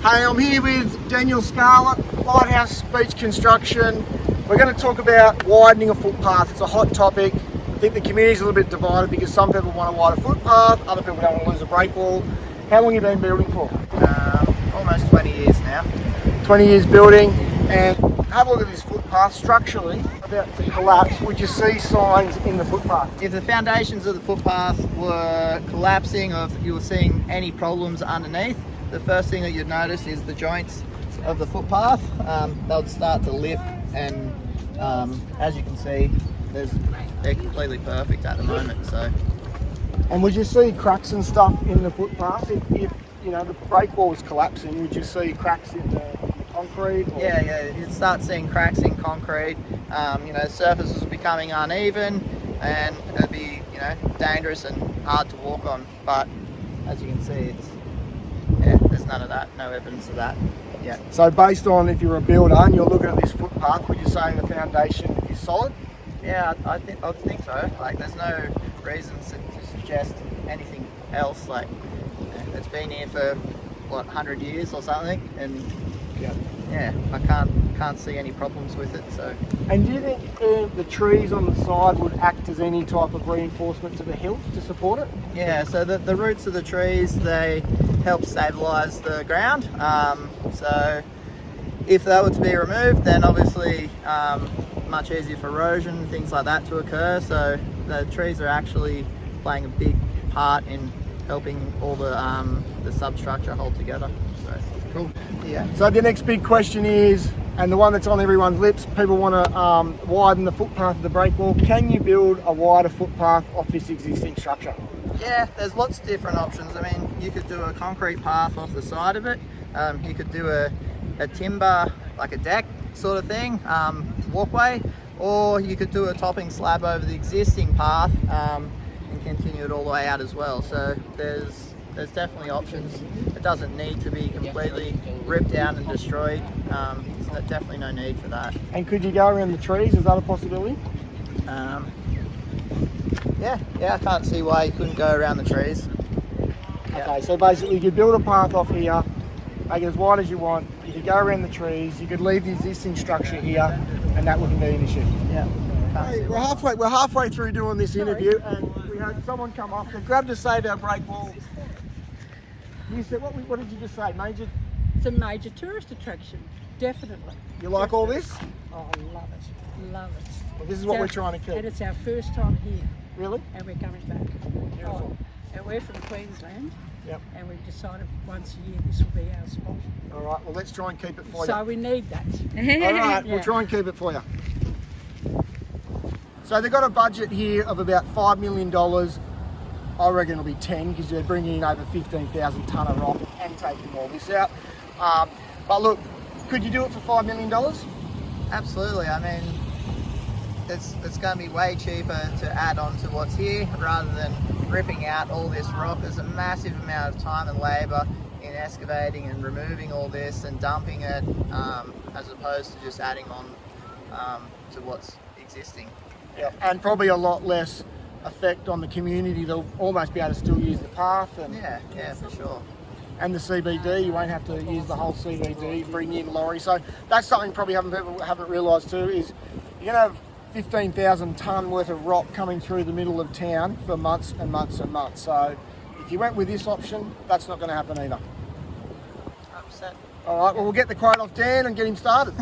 Hey, I'm here with Daniel Scarlett, Lighthouse Beach Construction. We're going to talk about widening a footpath. It's a hot topic. I think the community's a little bit divided because some people want a wider footpath, other people don't want to lose a breakwall. How long have you been building for? Almost 20 years now. 20 years building, and have a look at this footpath. Structurally about to collapse. Would you see signs in the footpath? If the foundations of the footpath were collapsing or if you were seeing any problems underneath, the first thing that you'd notice is the joints of the footpath. They'll start to lip, and as you can see, they're completely perfect at the moment. So, and would you see cracks and stuff in the footpath if you know the breakwall was collapsing? Would you see cracks in the concrete? Or? Yeah, you'd start seeing cracks in concrete. The surface is becoming uneven, and it'd be dangerous and hard to walk on. But as you can see, there's none of that, no evidence of that yet. So based on if you're a builder and you're looking at this footpath, would you say the foundation is solid? Yeah, I think so. Like, there's no reasons to suggest anything else. Like, it's been here for 100 years or something, and yeah, I can't see any problems with it. So. And do you think the trees on the side would act as any type of reinforcement to the hill to support it? Yeah, so the roots of the trees, they help stabilise the ground. So if they were to be removed, then obviously much easier for erosion, things like that to occur. So the trees are actually playing a big part in helping all the substructure hold together. So. Cool. Yeah. So the next big question is, and the one that's on everyone's lips, people want to widen the footpath of the breakwall. Can you build a wider footpath off this existing structure? Yeah, there's lots of different options. I mean, you could do a concrete path off the side of it. You could do a timber, like a deck sort of thing, walkway, or you could do a topping slab over the existing path and continue it all the way out as well. So there's definitely options. It doesn't need to be completely ripped down and destroyed. So definitely no need for that. And could you go around the trees? Is that a possibility? Yeah, I can't see why you couldn't go around the trees. Yeah. Okay, so basically you could build a path off here, make it as wide as you want, you could go around the trees, you could leave the existing structure here, and that wouldn't be an issue. Yeah. Hey, we're halfway through doing this interview, and we had someone come up and grab to save our breakwall. You said, what did you just say, major? It's a major tourist attraction, definitely. You like all this? Oh, I love it, love it. Well, this is what we're trying to keep. And it's our first time here. Really? And we're coming back. Beautiful. And we're from Queensland. Yep. And we've decided once a year this will be our spot. All right, well, let's try and keep it for you. So we need that. All right, we'll try and keep it for you. So they've got a budget here of about $5 million. I reckon it'll be 10 because they're bringing in over 15,000 tonne of rock and taking all this out. But look, could you do it for $5 million? Absolutely. I mean, it's going to be way cheaper to add on to what's here rather than ripping out all this rock. There's a massive amount of time and labour in excavating and removing all this and dumping it, as opposed to just adding on to what's existing. Yeah, and probably a lot less effect on the community. They'll almost be able to still use the path. And yeah, for sure. And the CBD, you won't have to use the whole CBD, bring in lorries. So that's something probably people haven't realised too, is you're going to have 15,000 tonne worth of rock coming through the middle of town for months and months and months. So if you went with this option, that's not going to happen either. 100%. All right, well, we'll get the quote off Dan and get him started.